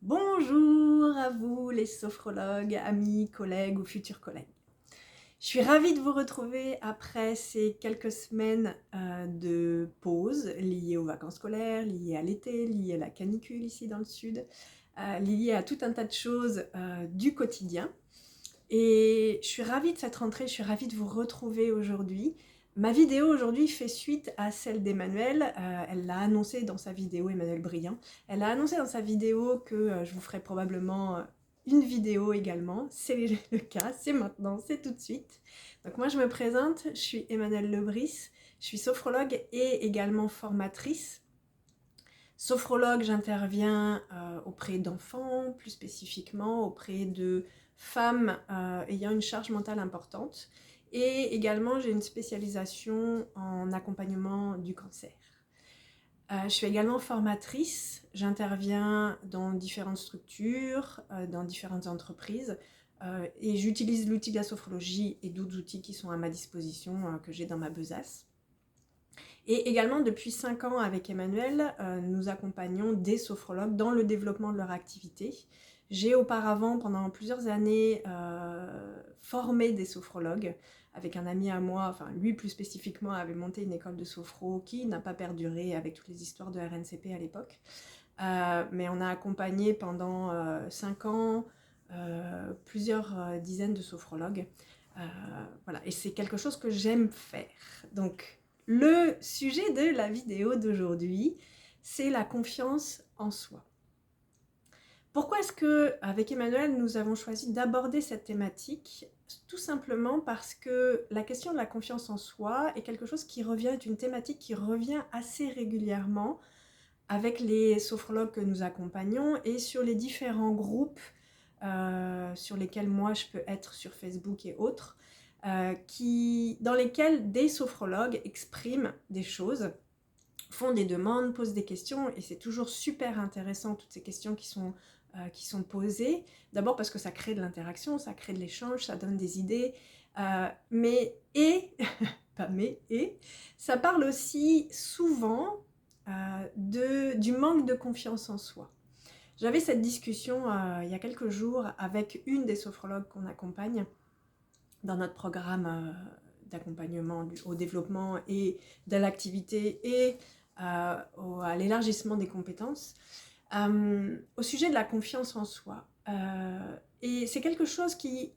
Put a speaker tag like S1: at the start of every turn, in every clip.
S1: Bonjour à vous les sophrologues, amis, collègues ou futurs collègues. Je suis ravie de vous retrouver après ces quelques semaines de pause liées aux vacances scolaires, liées à l'été, liées à la canicule ici dans le sud, liées à tout un tas de choses du quotidien. Et je suis ravie de cette rentrée, je suis ravie de vous retrouver aujourd'hui. Ma vidéo aujourd'hui fait suite à celle d'Emmanuel. Elle l'a annoncé dans sa vidéo, Emmanuel Briand. Elle a annoncé dans sa vidéo que je vous ferai probablement une vidéo également. C'est le cas, c'est maintenant, c'est tout de suite. Donc moi je me présente, je suis Emmanuelle Lebris, je suis sophrologue et également formatrice. Sophrologue, j'interviens auprès d'enfants, plus spécifiquement auprès de femmes ayant une charge mentale importante. Et également, j'ai une spécialisation en accompagnement du cancer. Je suis également formatrice, j'interviens dans différentes structures, dans différentes entreprises, et j'utilise l'outil de la sophrologie et d'autres outils qui sont à ma disposition, que j'ai dans ma besace. Et également, depuis 5 ans avec Emmanuel, nous accompagnons des sophrologues dans le développement de leur activité. J'ai auparavant, pendant plusieurs années, formé des sophrologues avec un ami à moi, enfin lui plus spécifiquement avait monté une école de sophro qui n'a pas perduré avec toutes les histoires de RNCP à l'époque. Mais on a accompagné pendant 5 ans plusieurs dizaines de sophrologues. Voilà, et c'est quelque chose que j'aime faire. Donc, le sujet de la vidéo d'aujourd'hui, c'est la confiance en soi. Pourquoi est-ce que, avec Emmanuel, nous avons choisi d'aborder cette thématique? Tout simplement parce que la question de la confiance en soi est quelque chose qui revient, est une thématique qui revient assez régulièrement avec les sophrologues que nous accompagnons et sur les différents groupes sur lesquels moi je peux être sur Facebook et autres, dans lesquels des sophrologues expriment des choses, font des demandes, posent des questions, et c'est toujours super intéressant toutes ces questions qui sont posées. D'abord parce que ça crée de l'interaction, ça crée de l'échange, ça donne des idées, ça parle aussi souvent du manque de confiance en soi. J'avais cette discussion il y a quelques jours avec une des sophrologues qu'on accompagne dans notre programme d'accompagnement au développement et de l'activité et à l'élargissement des compétences, au sujet de la confiance en soi. Et c'est quelque chose qui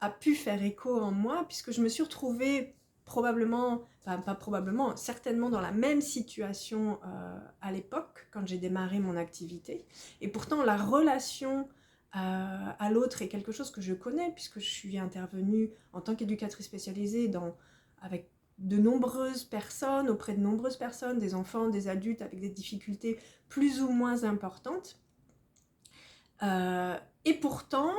S1: a pu faire écho en moi, puisque je me suis retrouvée probablement, enfin pas probablement, certainement dans la même situation à l'époque, quand j'ai démarré mon activité. Et pourtant, la relation à l'autre est quelque chose que je connais, puisque je suis intervenue en tant qu'éducatrice spécialisée avec de nombreuses personnes, auprès de nombreuses personnes, des enfants, des adultes avec des difficultés plus ou moins importantes. Et pourtant,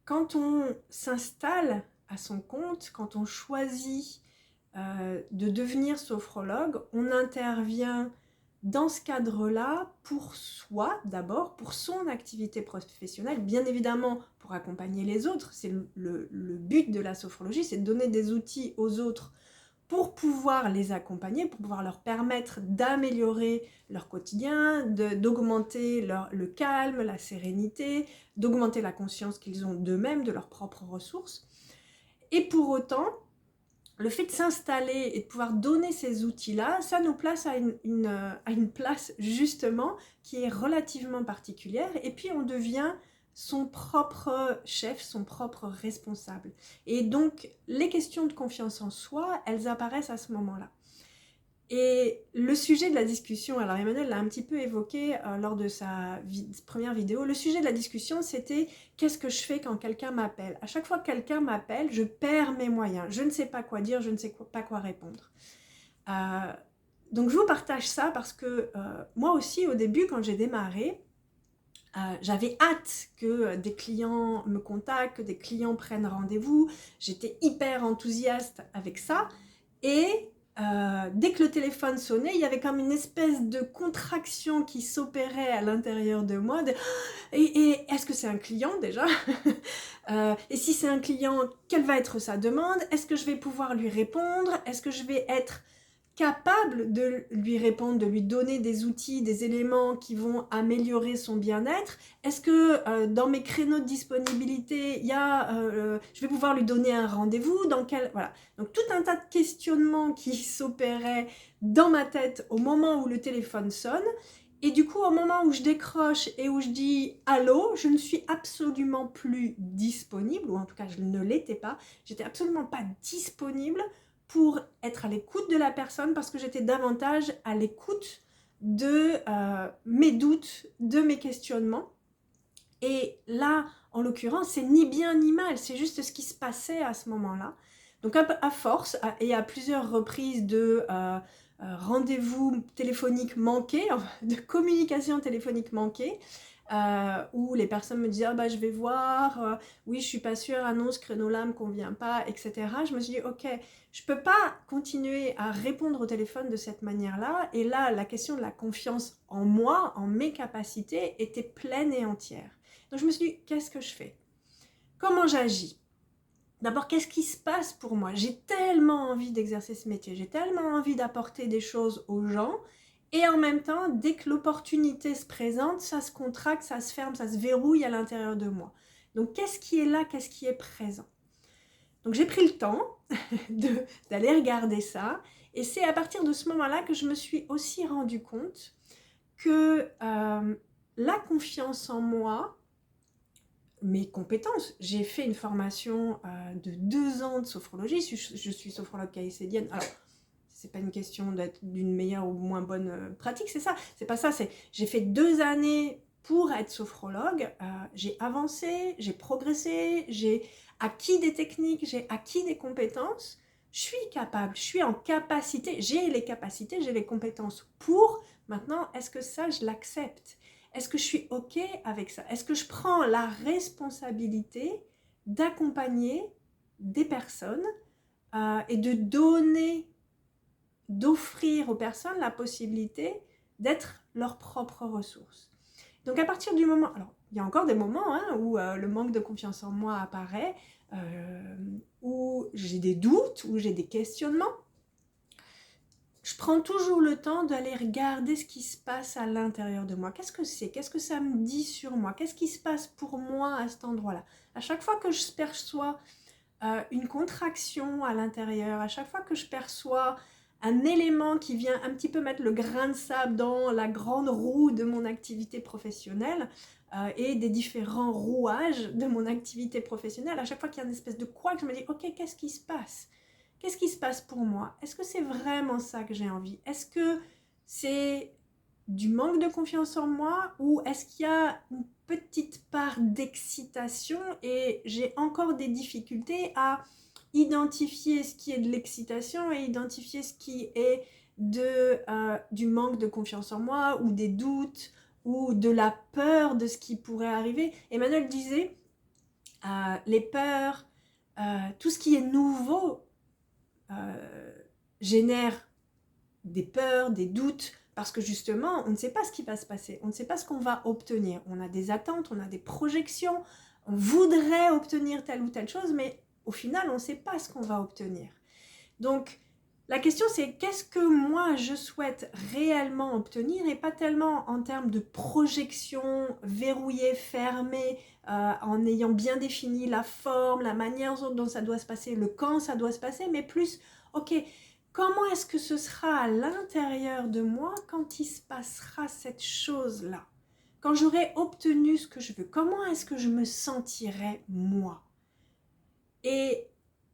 S1: quand on s'installe à son compte, quand on choisit de devenir sophrologue, on intervient dans ce cadre-là pour soi d'abord, pour son activité professionnelle, bien évidemment pour accompagner les autres. C'est le but de la sophrologie, c'est de donner des outils aux autres pour pouvoir les accompagner, pour pouvoir leur permettre d'améliorer leur quotidien, d'augmenter le calme, la sérénité, d'augmenter la conscience qu'ils ont d'eux-mêmes, de leurs propres ressources. Et pour autant, le fait de s'installer et de pouvoir donner ces outils-là, ça nous place à une place justement qui est relativement particulière, et puis on devient son propre chef, son propre responsable. Et donc, les questions de confiance en soi, elles apparaissent à ce moment-là. Et le sujet de la discussion, alors Emmanuel l'a un petit peu évoqué lors de sa première vidéo, le sujet de la discussion c'était qu'est-ce que je fais quand quelqu'un m'appelle? À chaque fois que quelqu'un m'appelle, je perds mes moyens, je ne sais pas quoi dire, je ne sais pas quoi répondre. Donc je vous partage ça parce que moi aussi au début quand j'ai démarré, j'avais hâte que des clients me contactent, que des clients prennent rendez-vous, j'étais hyper enthousiaste avec ça, et dès que le téléphone sonnait, il y avait comme une espèce de contraction qui s'opérait à l'intérieur de moi, et est-ce que c'est un client déjà? Et si c'est un client, quelle va être sa demande? Est-ce que je vais pouvoir lui répondre? Est-ce que je vais être capable de lui répondre, de lui donner des outils, des éléments qui vont améliorer son bien-être? Est-ce que dans mes créneaux de disponibilité, je vais pouvoir lui donner un rendez-vous? Voilà. Donc tout un tas de questionnements qui s'opéraient dans ma tête au moment où le téléphone sonne. Et du coup, au moment où je décroche et où je dis « Allô », je ne suis absolument plus disponible, ou en tout cas je ne l'étais pas. J'étais absolument pas disponible pour être à l'écoute de la personne parce que j'étais davantage à l'écoute de mes doutes, de mes questionnements. Et là, en l'occurrence, c'est ni bien ni mal, c'est juste ce qui se passait à ce moment-là. Donc à force et à plusieurs reprises de rendez-vous téléphoniques manqués, de communication téléphonique manquée, où les personnes me disaient « Ah bah je vais voir, oui je suis pas sûre, ah non ce créneau-là me convient pas, etc. » Je me suis dit « Ok, je peux pas continuer à répondre au téléphone de cette manière-là. » Et là, la question de la confiance en moi, en mes capacités, était pleine et entière. Donc je me suis dit « Qu'est-ce que je fais? Comment j'agis ?» D'abord, qu'est-ce qui se passe pour moi? J'ai tellement envie d'exercer ce métier, j'ai tellement envie d'apporter des choses aux gens, et en même temps, dès que l'opportunité se présente, ça se contracte, ça se ferme, ça se verrouille à l'intérieur de moi. Donc, qu'est-ce qui est là, qu'est-ce qui est présent? Donc, j'ai pris le temps d'aller regarder ça, et c'est à partir de ce moment-là que je me suis aussi rendu compte que la confiance en moi, mes compétences. J'ai fait une formation de 2 ans de sophrologie. Je suis sophrologue caïcédienne. Alors, c'est pas une question d'être d'une meilleure ou moins bonne pratique, c'est ça. C'est pas ça. J'ai fait 2 années pour être sophrologue. J'ai avancé, j'ai progressé, j'ai acquis des techniques, j'ai acquis des compétences. Je suis capable, je suis en capacité, j'ai les capacités, j'ai les compétences pour. Maintenant, est-ce que ça, je l'accepte? Est-ce que je suis OK avec ça? Est-ce que je prends la responsabilité d'accompagner des personnes et de d'offrir aux personnes la possibilité d'être leurs propres ressources? Donc à partir du moment, alors il y a encore des moments où le manque de confiance en moi apparaît, où j'ai des doutes, où j'ai des questionnements. Je prends toujours le temps d'aller regarder ce qui se passe à l'intérieur de moi. Qu'est-ce que c'est? Qu'est-ce que ça me dit sur moi? Qu'est-ce qui se passe pour moi à cet endroit-là? À chaque fois que je perçois une contraction à l'intérieur, à chaque fois que je perçois un élément qui vient un petit peu mettre le grain de sable dans la grande roue de mon activité professionnelle et des différents rouages de mon activité professionnelle, à chaque fois qu'il y a une espèce de couac, je me dis « Ok, qu'est-ce qui se passe ? Qu'est-ce qui se passe pour moi? Est-ce que c'est vraiment ça que j'ai envie? Est-ce que c'est du manque de confiance en moi ou est-ce qu'il y a une petite part d'excitation et j'ai encore des difficultés à identifier ce qui est de l'excitation et identifier ce qui est du manque de confiance en moi ou des doutes ou de la peur de ce qui pourrait arriver. Emmanuel disait, les peurs, tout ce qui est nouveau génère des peurs, des doutes, parce que justement, on ne sait pas ce qui va se passer, on ne sait pas ce qu'on va obtenir. On a des attentes, on a des projections, on voudrait obtenir telle ou telle chose, mais au final, on ne sait pas ce qu'on va obtenir. Donc, la question c'est qu'est-ce que moi je souhaite réellement obtenir et pas tellement en termes de projection verrouillée, fermée, en ayant bien défini la forme, la manière dont ça doit se passer, le quand ça doit se passer, mais plus, ok, comment est-ce que ce sera à l'intérieur de moi quand il se passera cette chose-là? Quand j'aurai obtenu ce que je veux, comment est-ce que je me sentirai moi? Et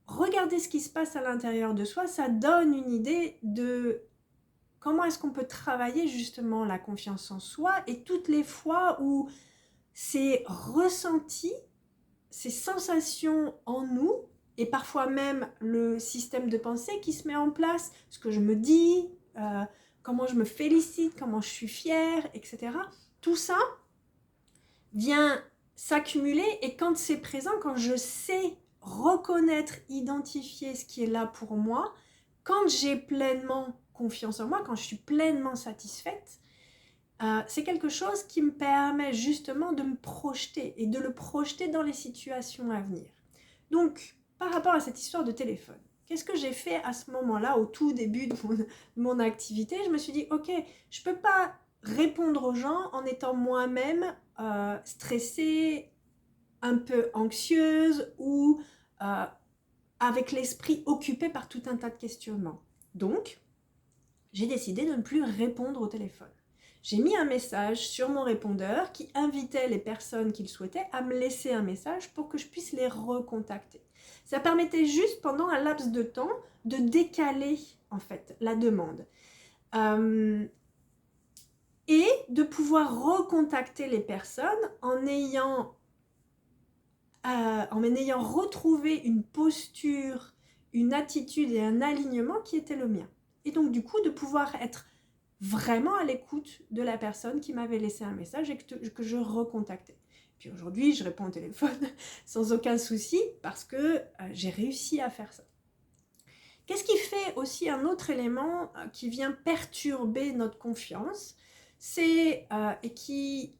S1: regarder ce qui se passe à l'intérieur de soi, ça donne une idée de comment est-ce qu'on peut travailler justement la confiance en soi et toutes les fois où ces ressentis, ces sensations en nous et parfois même le système de pensée qui se met en place, ce que je me dis, comment je me félicite, comment je suis fière, etc. Tout ça vient s'accumuler et quand c'est présent, quand je sais reconnaître, identifier ce qui est là pour moi, quand j'ai pleinement confiance en moi, quand je suis pleinement satisfaite, c'est quelque chose qui me permet justement de me projeter et de le projeter dans les situations à venir. Donc, par rapport à cette histoire de téléphone, Qu'est-ce que j'ai fait à ce moment-là, au tout début de mon activité? Je me suis dit, ok, je ne peux pas répondre aux gens en étant moi-même stressée, un peu anxieuse ou avec l'esprit occupé par tout un tas de questionnements. Donc, j'ai décidé de ne plus répondre au téléphone. J'ai mis un message sur mon répondeur qui invitait les personnes qui le souhaitaient à me laisser un message pour que je puisse les recontacter. Ça permettait juste pendant un laps de temps de décaler en fait la demande et de pouvoir recontacter les personnes en ayant retrouvé une posture, une attitude et un alignement qui était le mien. Et donc du coup de pouvoir être vraiment à l'écoute de la personne qui m'avait laissé un message et que je recontactais. Puis aujourd'hui, je réponds au téléphone sans aucun souci parce que j'ai réussi à faire ça. Qu'est-ce qui fait aussi un autre élément qui vient perturber notre confiance, et qui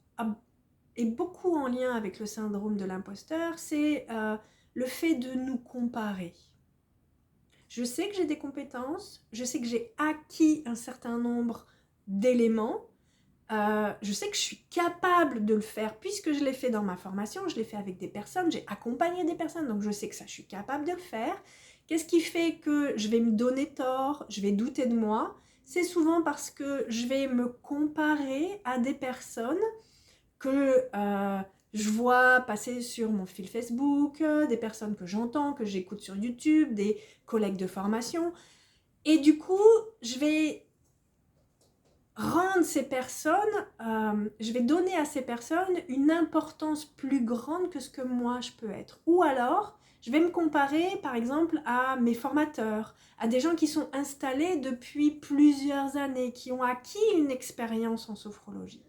S1: est beaucoup en lien avec le syndrome de l'imposteur, c'est le fait de nous comparer. Je sais que j'ai des compétences, je sais que j'ai acquis un certain nombre d'éléments, je sais que je suis capable de le faire puisque je l'ai fait dans ma formation, je l'ai fait avec des personnes, j'ai accompagné des personnes, donc je sais que ça, je suis capable de le faire. Qu'est-ce qui fait que je vais me donner tort, je vais douter de moi? C'est souvent parce que je vais me comparer à des personnes que je vois passer sur mon fil Facebook, des personnes que j'entends, que j'écoute sur YouTube, des collègues de formation. Et du coup, je vais rendre ces personnes, je vais donner à ces personnes une importance plus grande que ce que moi je peux être. Ou alors, je vais me comparer par exemple à mes formateurs, à des gens qui sont installés depuis plusieurs années, qui ont acquis une expérience en sophrologie.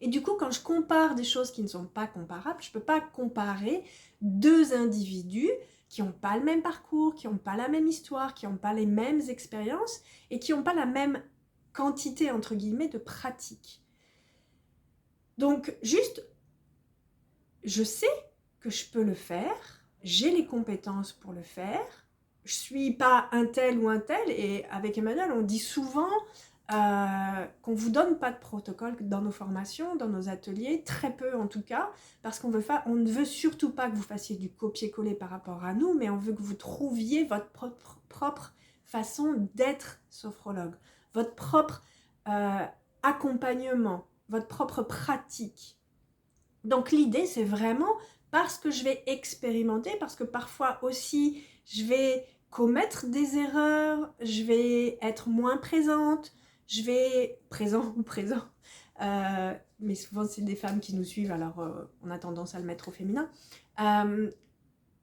S1: Et du coup, quand je compare des choses qui ne sont pas comparables, je ne peux pas comparer deux individus qui n'ont pas le même parcours, qui n'ont pas la même histoire, qui n'ont pas les mêmes expériences et qui n'ont pas la même quantité, entre guillemets, de pratique. Donc, juste, je sais que je peux le faire, j'ai les compétences pour le faire, je ne suis pas un tel ou un tel, et avec Emmanuel, on dit souvent qu'on ne vous donne pas de protocole dans nos formations, dans nos ateliers, très peu en tout cas, parce qu'on ne veut surtout pas que vous fassiez du copier-coller par rapport à nous, mais on veut que vous trouviez votre propre façon d'être sophrologue, votre propre accompagnement, votre propre pratique. Donc l'idée, c'est vraiment parce que je vais expérimenter, parce que parfois aussi, je vais commettre des erreurs, je vais être moins présente, je vais présent ou présent, mais souvent c'est des femmes qui nous suivent, alors on a tendance à le mettre au féminin.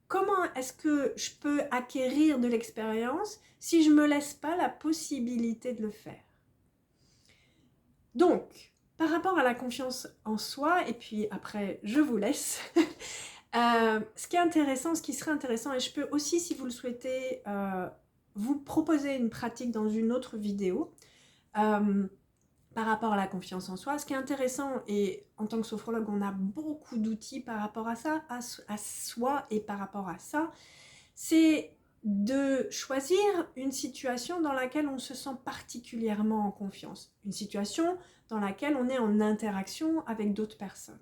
S1: Comment est-ce que je peux acquérir de l'expérience si je ne me laisse pas la possibilité de le faire? Donc, par rapport à la confiance en soi, et puis après je vous laisse, ce qui est intéressant, ce qui serait intéressant, et je peux aussi, si vous le souhaitez, vous proposer une pratique dans une autre vidéo, par rapport à la confiance en soi. Ce qui est intéressant, et en tant que sophrologue, on a beaucoup d'outils par rapport à ça, à soi et par rapport à ça, c'est de choisir une situation dans laquelle on se sent particulièrement en confiance. Une situation dans laquelle on est en interaction avec d'autres personnes.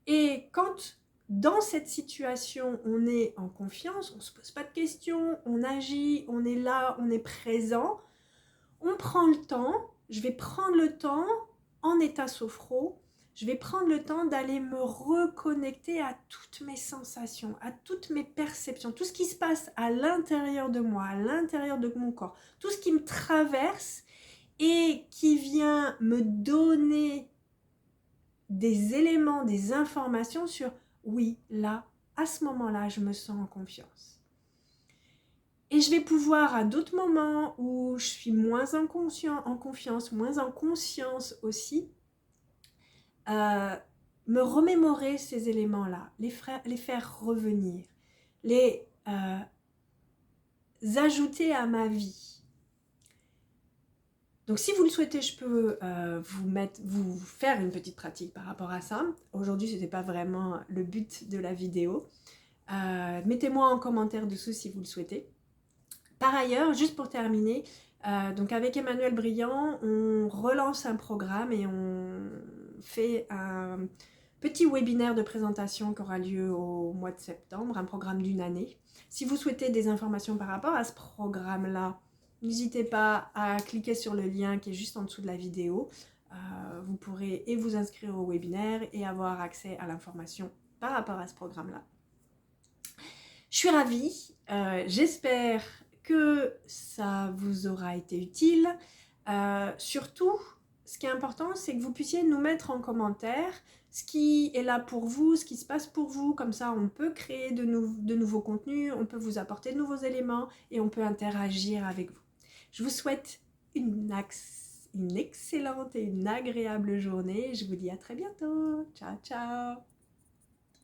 S1: Et quand dans cette situation, on est en confiance, on ne se pose pas de questions, on agit, on est là, on est présent, on prend le temps, je vais prendre le temps en état sophro, je vais prendre le temps d'aller me reconnecter à toutes mes sensations, à toutes mes perceptions, tout ce qui se passe à l'intérieur de moi, à l'intérieur de mon corps, tout ce qui me traverse et qui vient me donner des éléments, des informations sur oui, là, à ce moment-là, je me sens en confiance. Et je vais pouvoir, à d'autres moments où je suis moins en confiance, moins en conscience aussi, me remémorer ces éléments-là, les faire revenir, les ajouter à ma vie. Donc si vous le souhaitez, je peux vous faire une petite pratique par rapport à ça. Aujourd'hui, ce n'était pas vraiment le but de la vidéo. Mettez-moi en commentaire dessous si vous le souhaitez. Par ailleurs, juste pour terminer, donc avec Emmanuel Briand, on relance un programme et on fait un petit webinaire de présentation qui aura lieu au mois de septembre, un programme d'1 année. Si vous souhaitez des informations par rapport à ce programme-là, n'hésitez pas à cliquer sur le lien qui est juste en dessous de la vidéo. Vous pourrez vous inscrire au webinaire et avoir accès à l'information par rapport à ce programme-là. Je suis ravie, j'espère que ça vous aura été utile. Surtout, ce qui est important, c'est que vous puissiez nous mettre en commentaire ce qui est là pour vous, ce qui se passe pour vous. Comme ça, on peut créer de nouveaux contenus, on peut vous apporter de nouveaux éléments et on peut interagir avec vous. Je vous souhaite une excellente et une agréable journée. Je vous dis à très bientôt. Ciao, ciao!